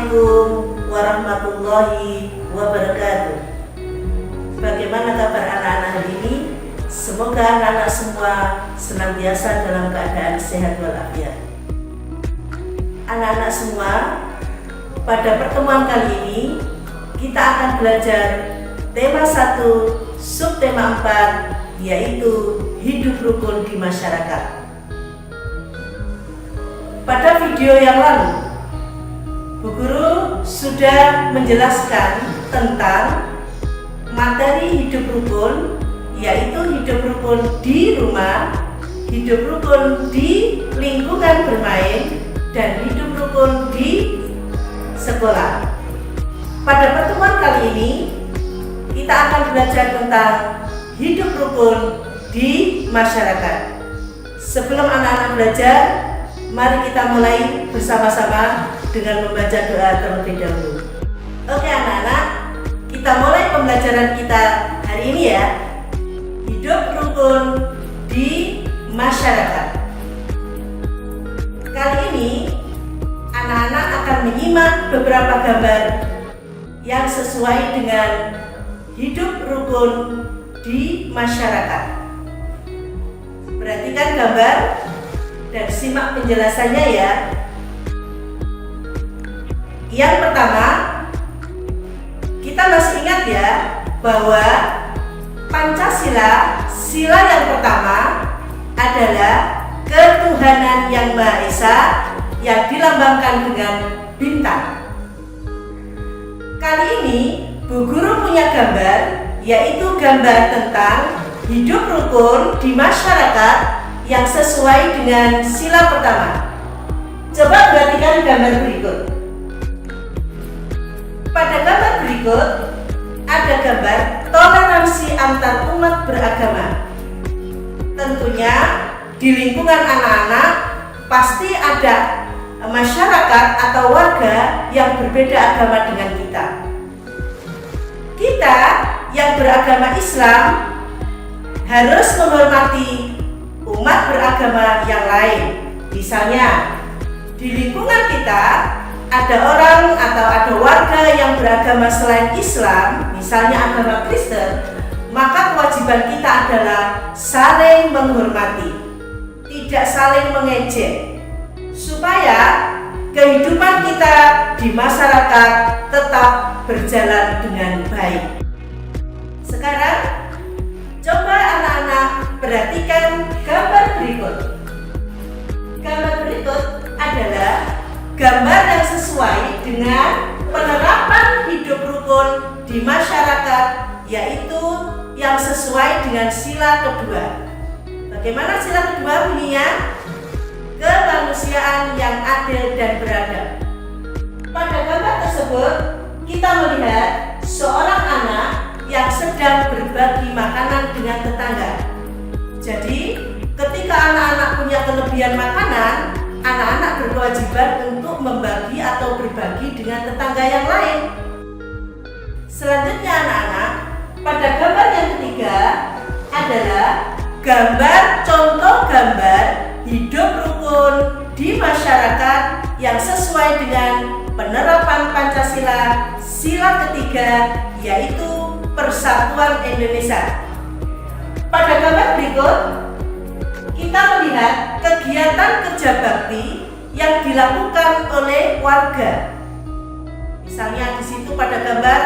Assalamualaikum warahmatullahi wabarakatuh. Bagaimana kabar anak-anak hari ini? Semoga anak-anak semua senantiasa dalam keadaan sehat walafiat. Anak-anak semua, pada pertemuan kali ini kita akan belajar tema 1, subtema 4, yaitu hidup rukun di masyarakat. Pada video yang lalu, Bu Guru sudah menjelaskan tentang materi hidup rukun, yaitu hidup rukun di rumah, hidup rukun di lingkungan bermain, dan hidup rukun di sekolah. Pada pertemuan kali ini, kita akan belajar tentang hidup rukun di masyarakat. Sebelum anak-anak belajar, mari kita mulai bersama-sama dengan membaca doa terlebih dahulu. Oke anak-anak, kita mulai pembelajaran kita hari ini ya. Hidup rukun di masyarakat. Kali ini anak-anak akan menyimak beberapa gambar yang sesuai dengan hidup rukun di masyarakat. Perhatikan gambar dan simak penjelasannya ya. Yang pertama, kita masih ingat ya bahwa Pancasila, sila yang pertama adalah ketuhanan yang Maha Esa yang dilambangkan dengan bintang. Kali ini Bu Guru punya gambar, yaitu gambar tentang hidup rukun di masyarakat yang sesuai dengan sila pertama. Coba perhatikan gambar berikut. Pada gambar berikut ada gambar toleransi antar umat beragama. Tentunya di lingkungan anak-anak pasti ada masyarakat atau warga yang berbeda agama dengan kita. Kita yang beragama Islam harus menghormati umat beragama yang lain. Misalnya, di lingkungan kita ada orang atau ada warga yang beragama selain Islam, misalnya agama Kristen, maka kewajiban kita adalah saling menghormati, tidak saling mengejek, supaya kehidupan kita di masyarakat tetap berjalan dengan baik. Sekarang, coba anak-anak perhatikan gambar berikut. Gambar berikut adalah gambar yang sesuai dengan penerapan hidup rukun di masyarakat, yaitu yang sesuai dengan sila kedua. Bagaimana sila kedua bunyinya? Kemanusiaan yang adil dan beradab. Pada gambar tersebut, kita melihat seorang anak yang sedang berbagi makanan dengan tetangga. Jadi, ketika anak-anak punya kelebihan makanan, anak-anak berkewajiban untuk membagi atau berbagi dengan tetangga yang lain. Selanjutnya anak-anak, pada gambar yang ketiga adalah gambar contoh gambar hidup rukun di masyarakat yang sesuai dengan penerapan Pancasila sila ketiga, yaitu Persatuan Indonesia. Pada gambar berikut kita melihat kegiatan kerja bakti yang dilakukan oleh warga. Misalnya di situ pada gambar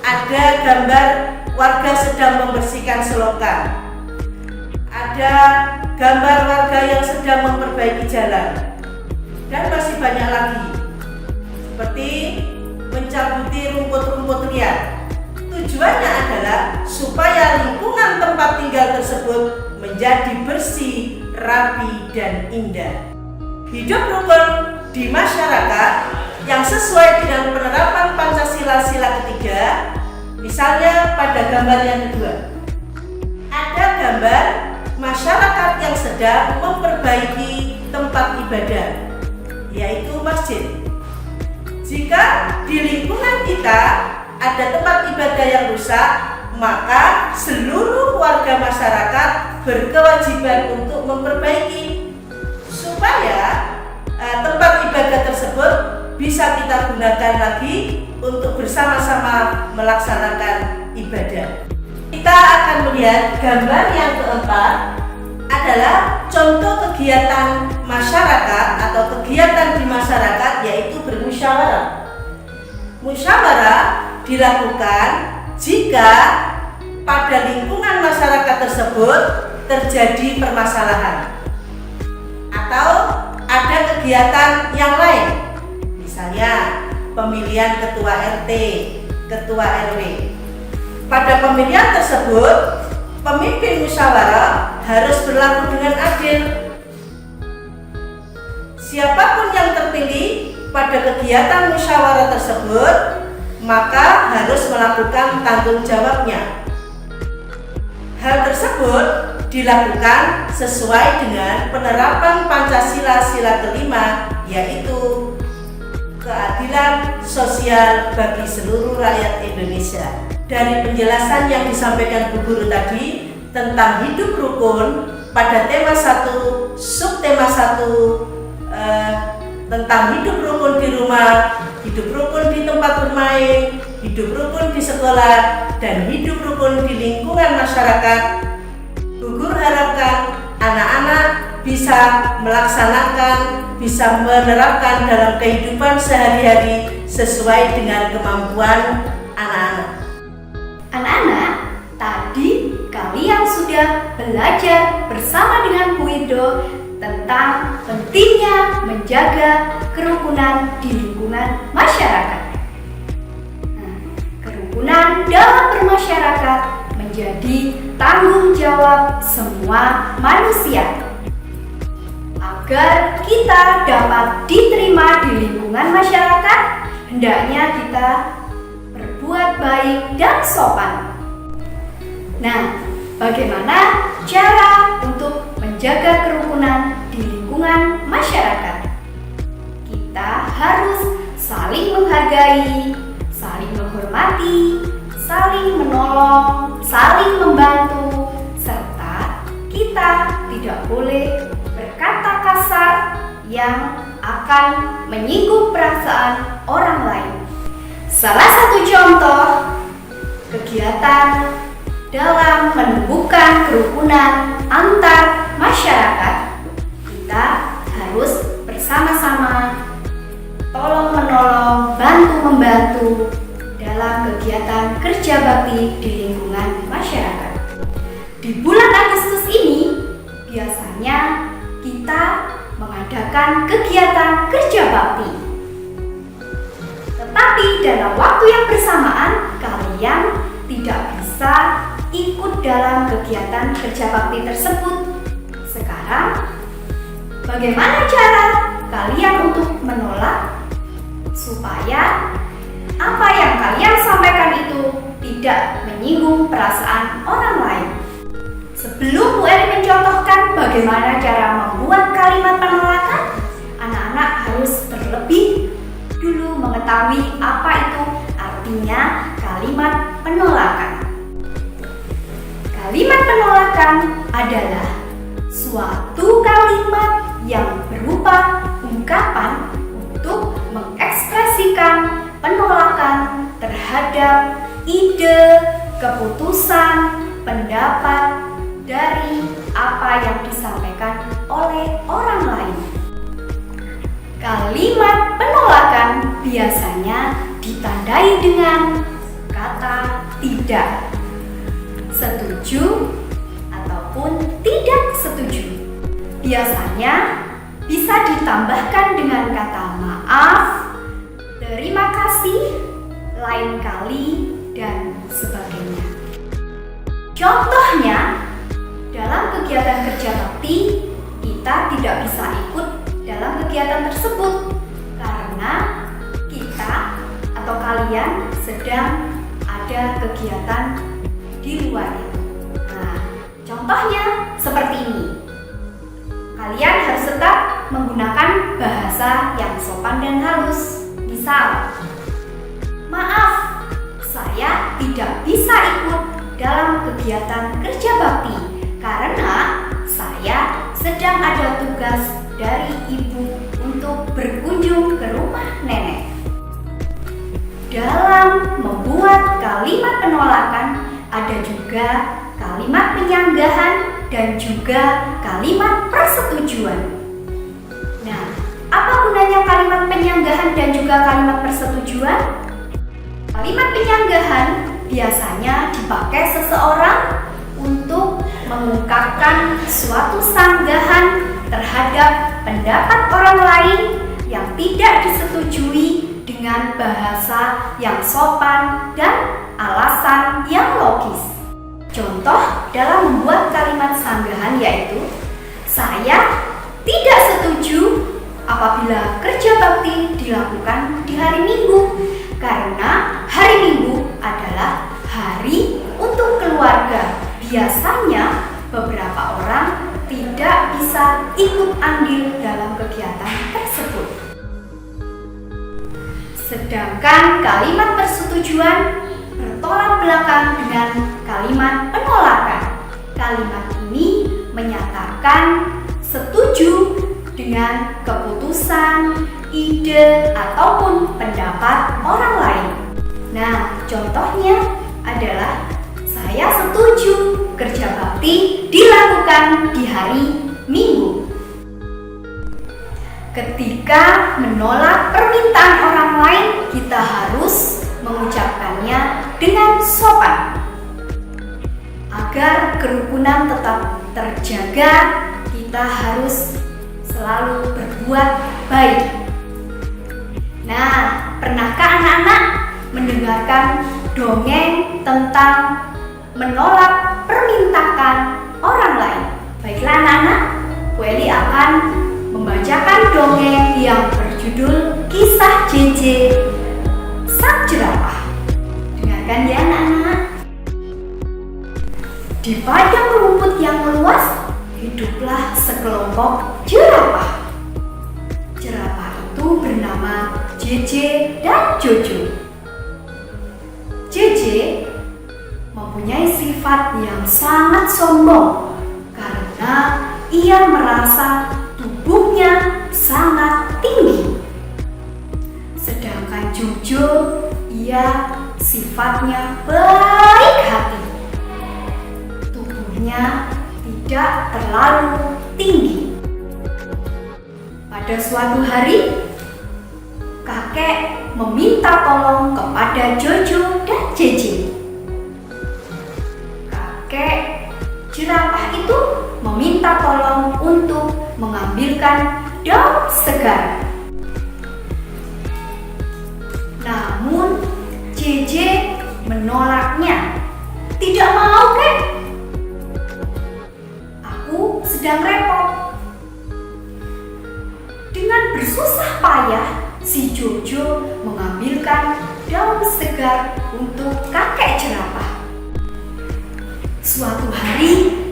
ada gambar warga sedang membersihkan selokan. Ada gambar warga yang sedang memperbaiki jalan. Dan masih banyak lagi. Seperti mencabuti rumput-rumput liar. Tujuannya adalah supaya lingkungan tempat tinggal tersebut menjadi bersih, rapi, dan indah. Hidup rukun di masyarakat yang sesuai dengan penerapan Pancasila sila ketiga, misalnya pada gambar yang kedua, ada gambar masyarakat yang sedang memperbaiki tempat ibadah, yaitu masjid. Jika di lingkungan kita ada tempat ibadah yang rusak, maka seluruh warga masyarakat berkewajiban untuk memperbaiki supaya tempat ibadah tersebut bisa kita gunakan lagi untuk bersama-sama melaksanakan ibadah. Kita akan melihat gambar yang keempat adalah contoh kegiatan masyarakat atau kegiatan di masyarakat, yaitu bermusyawarah. Musyawarah dilakukan jika pada lingkungan masyarakat tersebut terjadi permasalahan atau ada kegiatan yang lain, misalnya pemilihan ketua RT, ketua RW. Pada pemilihan tersebut, pemimpin musyawarah harus berlaku dengan adil. Siapapun yang terpilih pada kegiatan musyawarah tersebut, maka harus melakukan tanggung jawabnya. Hal tersebut dilakukan sesuai dengan penerapan Pancasila sila kelima, yaitu keadilan sosial bagi seluruh rakyat Indonesia. Dari penjelasan yang disampaikan Bu Guru tadi tentang hidup rukun pada tema 1, subtema 1, tentang hidup rukun di rumah, hidup rukun di tempat bermain, hidup rukun di sekolah, dan hidup rukun di lingkungan masyarakat, Bu Guru harapkan anak-anak bisa melaksanakan, bisa menerapkan dalam kehidupan sehari-hari sesuai dengan kemampuan anak-anak. Anak-anak, tadi kalian sudah belajar bersama dengan Bu Ido tentang pentingnya menjaga kerukunan di lingkungan masyarakat. Kerukunan dalam bermasyarakat menjadi tanggung jawab semua manusia. Agar kita dapat diterima di lingkungan masyarakat, hendaknya kita berbuat baik dan sopan. Nah, bagaimana cara untuk menjaga kerukunan di lingkungan masyarakat? Kita harus saling menghargai, saling menghormati, saling menolong, saling membantu, serta kita tidak boleh berkata kasar yang akan menyinggung perasaan orang lain. Salah satu contoh kegiatan dalam menumbuhkan kerukunan antar masyarakat, kita harus bersama-sama tolong-menolong, bantu-membantu dalam kegiatan kerja bakti di lingkungan masyarakat. Di bulan Agustus ini biasanya kita mengadakan kegiatan kerja bakti. Tetapi dalam waktu yang bersamaan kalian tidak bisa ikut dalam kegiatan kerja bakti tersebut. Sekarang, bagaimana cara kalian untuk menolak supaya apa yang kalian sampaikan itu tidak menyinggung perasaan orang lain? Sebelum Bu Eri mencontohkan bagaimana cara membuat kalimat penolakan, anak-anak harus terlebih dulu mengetahui apa itu artinya kalimat penolakan. Kalimat penolakan adalah suatu kalimat yang berupa ungkapan untuk mengekspresikan penolakan terhadap ide, keputusan, pendapat dari apa yang disampaikan oleh orang lain. Kalimat penolakan biasanya ditandai dengan kata tidak, setuju, ataupun tidak setuju. Biasanya bisa ditambahkan dengan kata maaf, terima kasih, lain kali, dan sebagainya. Contohnya, dalam kegiatan kerja bakti, kita tidak bisa ikut dalam kegiatan tersebut karena kita atau kalian sedang ada kegiatan di luar itu. Nah, contohnya seperti ini. Kalian harus tetap menggunakan bahasa yang sopan dan halus. Misal, maaf, saya tidak bisa ikut dalam kegiatan kerja bakti karena saya sedang ada tugas dari ibu untuk untuk berkunjung ke rumah nenek. Dalam membuat kalimat penolakan, ada juga kalimat penyanggahan dan juga kalimat persetujuan. Nah, apa gunanya kalimat penyanggahan dan juga kalimat persetujuan? Kalimat penyanggahan biasanya dipakai seseorang untuk mengungkapkan suatu sanggahan terhadap pendapat orang lain yang tidak disetujui dengan bahasa yang sopan dan alasan yang logis. Contoh dalam membuat kalimat sanggahan yaitu, saya tidak setuju apabila kerja bakti dilakukan di hari Minggu, karena hari Minggu adalah hari untuk keluarga. Biasanya beberapa orang tidak bisa ikut andil dalam kegiatan tersebut. Sedangkan kalimat persetujuan bertolak belakang dengan kalimat penolakan. Kalimat ini menyatakan setuju dengan keputusan, ide, ataupun pendapat orang lain. Nah, contohnya adalah saya setuju kerja bakti dilakukan di hari Minggu. Ketika menolak permintaan orang lain, kita harus mengucapkannya dengan sopan. Agar kerukunan tetap terjaga, kita harus selalu berbuat baik. Nah, pernahkah anak-anak mendengarkan dongeng tentang menolak permintaan orang lain? Baiklah anak-anak, Bu Eli akan membacakan dongeng yang berjudul Kisah JJ Sang Jerapah. Dengarkan ya anak-anak. Di padang rumput yang luas, hiduplah sekelompok jerapah. Jerapah itu bernama JJ dan Jojo. JJ mempunyai sifat yang sangat sombong karena ia merasa tubuhnya sangat tinggi. Sedangkan Jojo, ia sifatnya baik hati. Tubuhnya tidak terlalu tinggi. Pada suatu hari, kakek meminta tolong kepada Jojo dan JJ. Kakek jerapah itu meminta tolong untuk mengambilkan daun segar. Namun JJ menolaknya. Tidak mau, Kek. Aku sedang repot. Dengan bersusah payah, si Jojo mengambilkan daun segar untuk kakek jerapah. Suatu hari,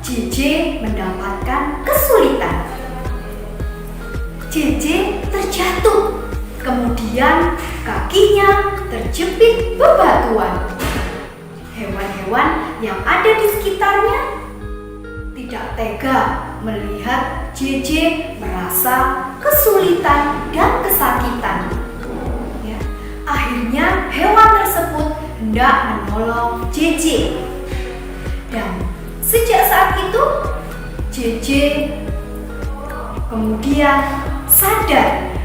JJ mendapatkan kesulitan. JJ terjatuh, kemudian kakinya terjepit bebatuan. Hewan-hewan yang ada di sekitarnya tidak tega melihat JJ merasa kesulitan dan kesakitan. Ya, akhirnya hewan tersebut hendak menolong JJ. Dan sejak saat itu JJ kemudian sadar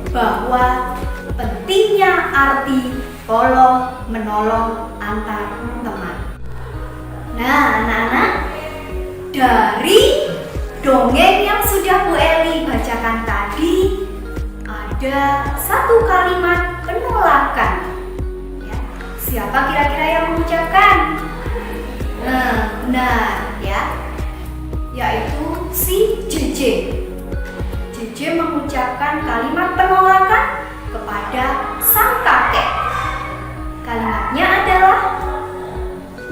bahwa pentingnya arti tolong menolong antar teman. Nah, anak-anak, dari dongeng yang sudah Bu Eli bacakan tadi, ada satu kalimat penolakan. Ya, siapa kira-kira yang mengucapkan? Benar ya, yaitu si JJ. JJ mengucapkan kalimat penolakan kepada sang kakek. Kalimatnya adalah,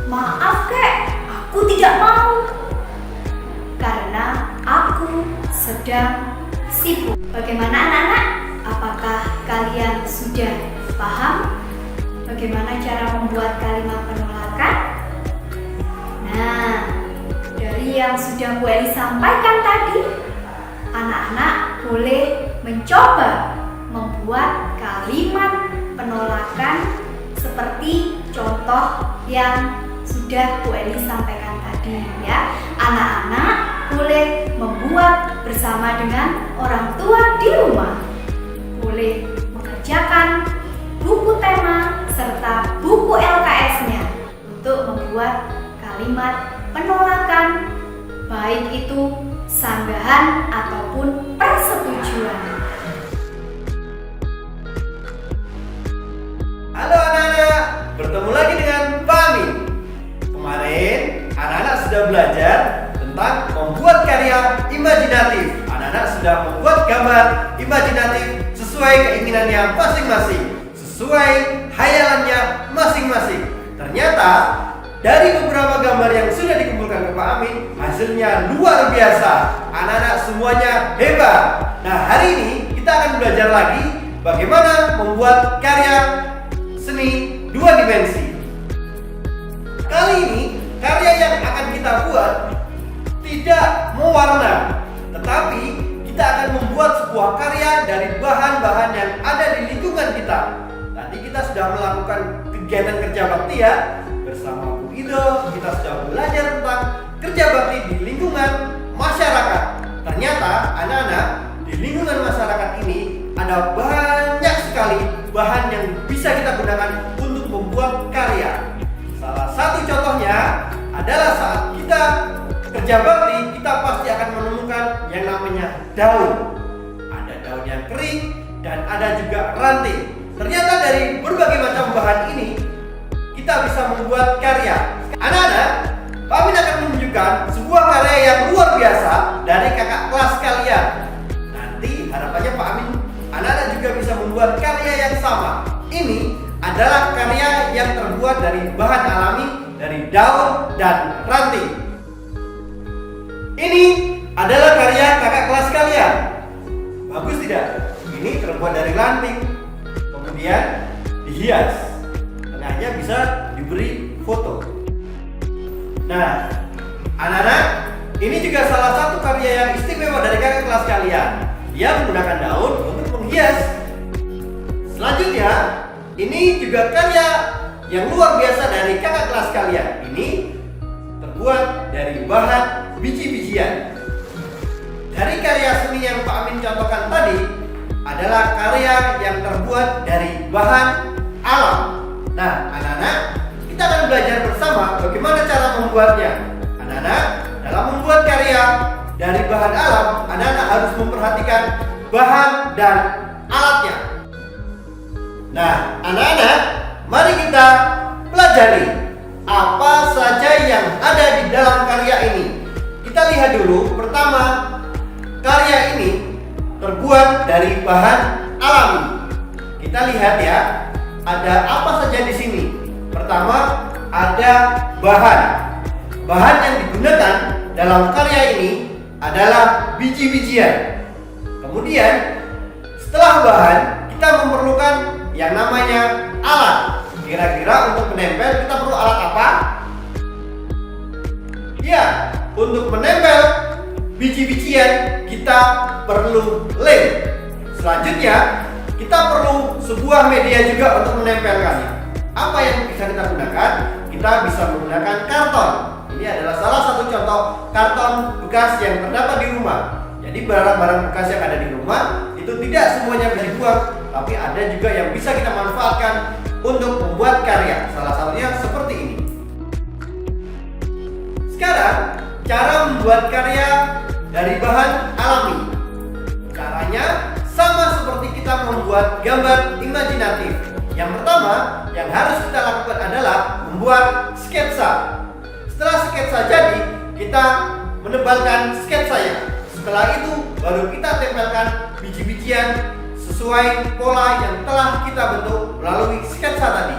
maaf Kek, aku tidak mau karena aku sedang sibuk. Bagaimana anak-anak? Apakah kalian sudah paham bagaimana cara membuat kalimat penolakan? Nah, dari yang sudah Bu Eli sampaikan tadi, anak-anak boleh mencoba membuat kalimat penolakan seperti contoh yang sudah Bu Eli sampaikan tadi ya. Anak-anak boleh membuat bersama dengan orang tua di rumah. Boleh mengerjakan buku tema serta buku LKS-nya untuk membuat kalimat penolakan, baik itu sanggahan ataupun persetujuan. Halo anak-anak, bertemu lagi dengan Pak Amin. Kemarin anak-anak sudah belajar tentang membuat karya imajinatif. Anak-anak sudah membuat gambar imajinatif sesuai keinginannya masing-masing, sesuai hayalannya masing-masing. Ternyata dari beberapa gambar yang sudah dikumpulkan ke Pak Amin, hasilnya luar biasa. Anak-anak semuanya hebat. Nah, hari ini kita akan belajar lagi bagaimana membuat karya seni 2 dimensi. Kali ini karya yang akan kita buat tidak mewarna, tetapi kita akan membuat sebuah karya dari bahan-bahan yang ada di lingkungan kita. Tadi kita sudah melakukan kegiatan kerja bakti ya. Bersama Bu Ido, kita sudah belajar tentang kerja bakti di lingkungan masyarakat. Ternyata anak-anak, di lingkungan masyarakat ini ada banyak sekali bahan yang bisa kita gunakan untuk membuat karya. Salah satu contohnya adalah saat kita kerja bakti, kita pasti akan menemukan yang namanya daun. Ada daun yang kering dan ada juga ranting. Ternyata dari berbagai macam bahan ini kita bisa membuat karya. Anak-anak, Pak Amin akan menunjukkan sebuah karya yang luar biasa dari kakak kelas kalian. Nanti harapannya Pak Amin, anak-anak juga bisa membuat karya yang sama. Ini adalah karya yang terbuat dari bahan alami, dari daun dan ranting. Ini adalah karya kakak kelas kalian. Bagus tidak? Ini terbuat dari ranting, kemudian dihias. Tengahnya bisa diberi foto. Nah, anak-anak, ini juga salah satu karya yang istimewa dari kakak kelas kalian. Dia menggunakan daun untuk menghias. Selanjutnya, ini juga karya yang luar biasa dari kakak kelas kalian. Ini terbuat dari bahan biji-bijian. Dari karya seni yang Pak Amin contohkan tadi adalah karya yang terbuat dari bahan alam. Nah, anak-anak, kita akan belajar bersama bagaimana cara membuatnya. Anak-anak, dalam membuat karya dari bahan alam, anak-anak harus memperhatikan bahan dan alatnya. Nah, anak-anak, mari kita pelajari apa saja yang ada di dalam karya ini. Kita lihat dulu, pertama, karya ini terbuat dari bahan alami. Kita lihat ya, ada apa saja di sini. Pertama, ada bahan. Bahan yang digunakan dalam karya ini adalah biji-bijian. Kemudian, setelah bahan, kita memerlukan yang namanya alat. Kira-kira untuk menempel kita perlu alat apa? Ya, untuk menempel biji-bijian kita perlu lem. Selanjutnya, kita perlu sebuah media juga untuk menempelkannya. Apa yang bisa kita gunakan? Kita bisa menggunakan karton. Ini adalah salah satu contoh karton bekas yang terdapat di rumah. Jadi barang-barang bekas yang ada di rumah itu tidak semuanya bisa dibuang, tapi ada juga yang bisa kita manfaatkan untuk membuat karya. Salah satunya seperti ini. Sekarang, cara membuat karya dari bahan alami. Caranya sama seperti kita membuat gambar imajinatif. Yang pertama, yang harus kita lakukan adalah membuat sketsa. Setelah sketsa jadi, kita menebalkan sketsanya. Setelah itu, baru kita tempelkan biji-bijian sesuai pola yang telah kita bentuk melalui sketsa tadi.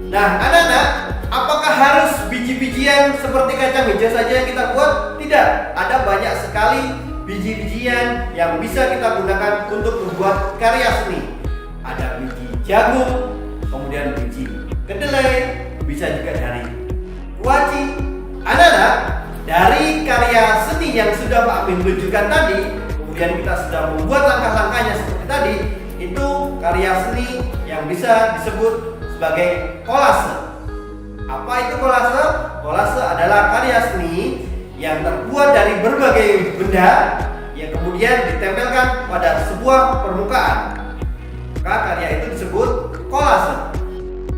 Nah, anak-anak, apakah harus biji-bijian seperti kacang hijau saja yang kita buat? Tidak, ada banyak sekali biji-bijian yang bisa kita gunakan untuk membuat karya seni. Ada biji jagung, kemudian biji kedelai, bisa juga dari kuaci. Anak-anak, dari karya seni yang sudah Pak Amin tunjukkan tadi, kemudian kita sudah membuat langkah-langkahnya seperti tadi, itu karya seni yang bisa disebut sebagai kolase. Apa itu kolase? Kolase adalah karya seni yang terbuat dari berbagai benda yang kemudian ditempelkan pada sebuah permukaan. Maka karya itu disebut kolase.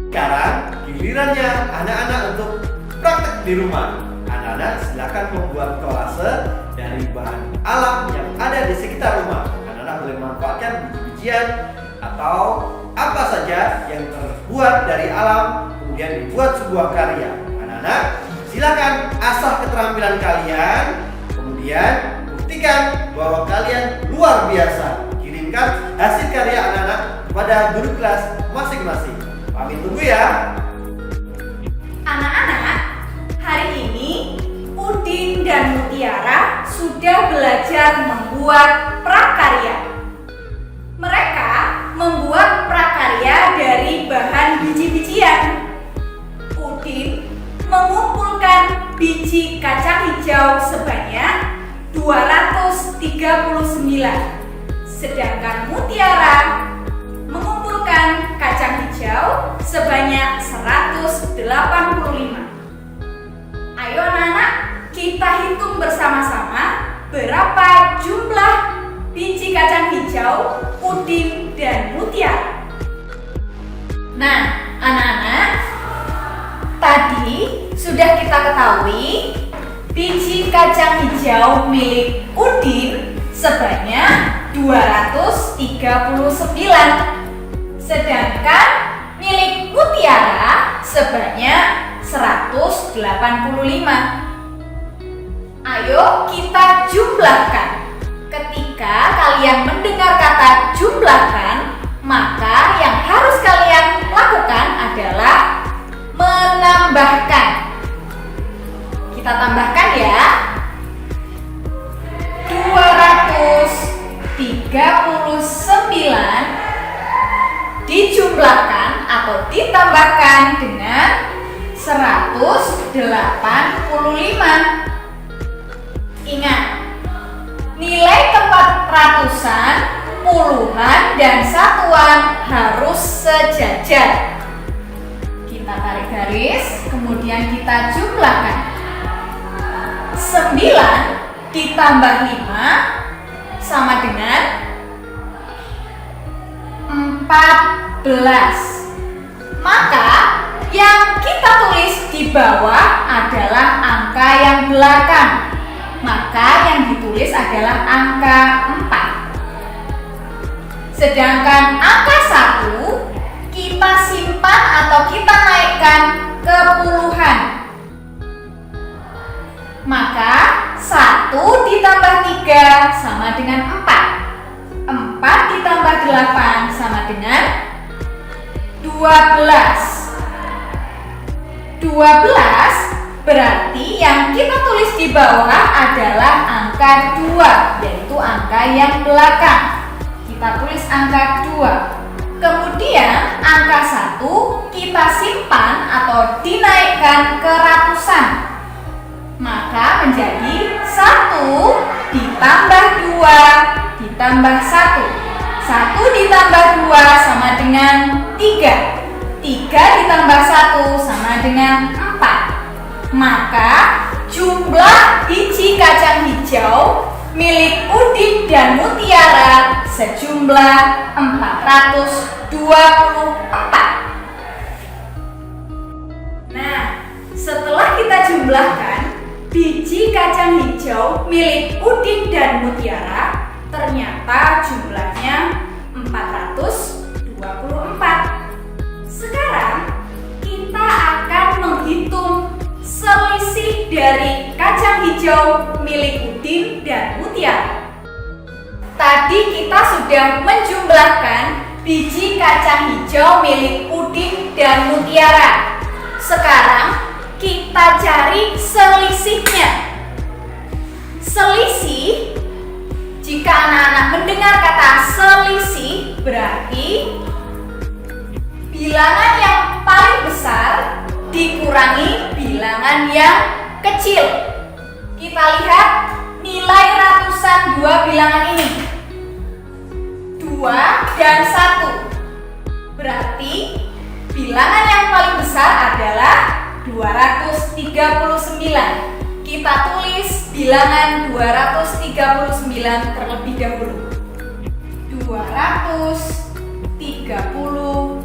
Sekarang gilirannya anak-anak untuk praktek di rumah. Anak-anak silakan membuat kolase dari bahan alam yang ada di sekitar rumah. Anak-anak boleh memanfaatkan biji-bijian atau apa saja yang terbuat dari alam kemudian dibuat sebuah karya. Anak-anak silakan asah keterampilan kalian, kemudian buktikan bahwa kalian luar biasa. Kirimkan hasil karya anak-anak kepada guru kelas masing-masing. Pamit tunggu ya. Anak-anak, hari ini Udin dan Mutiara sudah belajar membuat prakarya. Mereka membuat prakarya dari bahan biji-bijian. Udin mengumpulkan biji kacang hijau sebanyak 239. Sedangkan Mutiara mengumpulkan kacang hijau sebanyak 185. Ayo anak-anak, kita hitung bersama-sama berapa jumlah biji kacang hijau Udin dan Mutiara. Nah, anak-anak, tadi sudah kita ketahui biji kacang hijau milik Udin sebanyak 239, sedangkan milik Mutiara sebanyak 185. Ayo kita jumlahkan. Ketika kalian mendengar kata jumlahkan, maka yang harus kalian lakukan adalah menambahkan. Kita tambahkan ya. 239 dijumlahkan atau ditambahkan dengan 185. Ingat, nilai tempat ratusan, puluhan, dan satuan harus sejajar. Kita tarik garis, kemudian kita jumlahkan. 9 ditambah 5 sama dengan 14. Maka yang kita tulis di bawah adalah angka yang belakang. Maka yang ditulis adalah angka 4. Sedangkan angka 1 kita simpan atau kita naikkan ke puluhan. Maka 1 ditambah 3 sama dengan 4. 4 ditambah 8 sama dengan 12. 12 berarti yang kita tulis di bawah adalah angka 2, yaitu angka yang belakang. Kita tulis angka 2. Kemudian angka 1 kita simpan atau dinaikkan ke ratusan. Maka menjadi 1 ditambah 2 ditambah 1. 1 ditambah 2 sama dengan 3. 3 ditambah 1 sama dengan 4. Maka jumlah biji kacang hijau milik Udin dan Mutiara sejumlah 424. Nah, setelah kita jumlahkan biji kacang hijau milik Udin dan Mutiara, ternyata jumlahnya 424. Sekarang kita akan menghitung selisih dari kacang hijau milik Udin dan Mutiara. Tadi kita sudah menjumlahkan biji kacang hijau milik Udin dan Mutiara. Sekarang kita cari selisihnya. Selisih, jika anak-anak mendengar kata selisih, berarti bilangan yang paling besar dikurangi bilangan yang kecil. Kita lihat nilai ratusan dua bilangan ini. 2 dan 1. Berarti bilangan yang paling besar adalah 239. Kita tulis bilangan 239 terlebih dahulu. 239.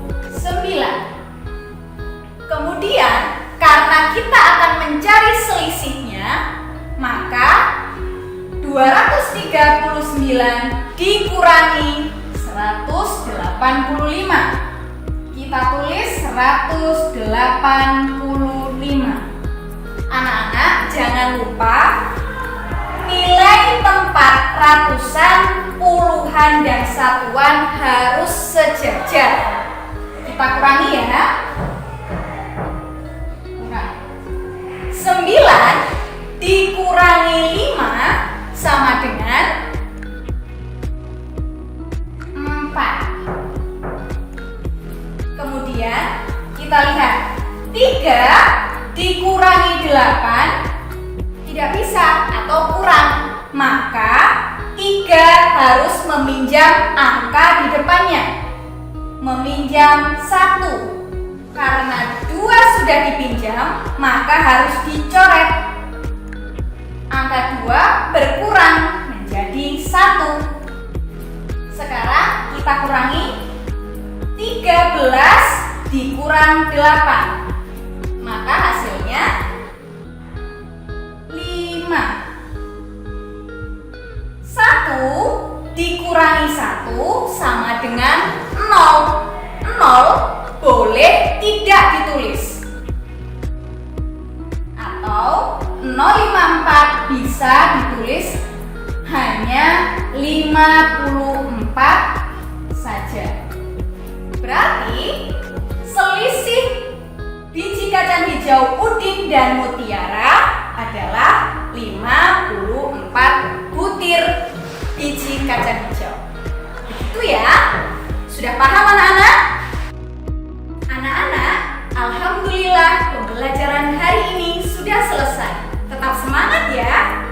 Kemudian, karena kita akan mencari selisihnya, maka 239 dikurangi 185. Kita tulis 185. Anak-anak jangan lupa nilai tempat ratusan, puluhan, dan satuan harus sejajar. Kita kurangi ya. 9 dikurangi 5 sama dengan 4. Kemudian kita lihat 3 dikurangi 8 tidak bisa atau kurang, maka 3 harus meminjam angka di depannya. Meminjam 1. Karena 2 sudah dipinjam, maka harus dicoret. Angka 2 berkurang menjadi 1. Sekarang kita kurangi 13 dikurang 8. Maka hasilnya 5. 1 dikurangi 1 sama dengan 0. 0 boleh tidak ditulis. Atau 054 bisa ditulis hanya 54 saja. Berarti selisih biji kacang hijau Udin dan Mutiara adalah 54 butir biji kacang hijau. Begitu ya. Sudah paham anak-anak? Anak-anak, alhamdulillah pembelajaran hari ini sudah selesai. Tetap semangat ya.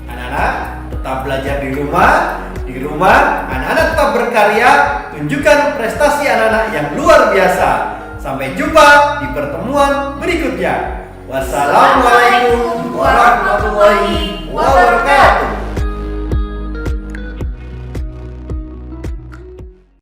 Anak-anak tetap belajar di rumah. Di rumah, anak-anak tetap berkarya, tunjukkan prestasi anak-anak yang luar biasa. Sampai jumpa di pertemuan berikutnya. Wassalamualaikum warahmatullahi wabarakatuh.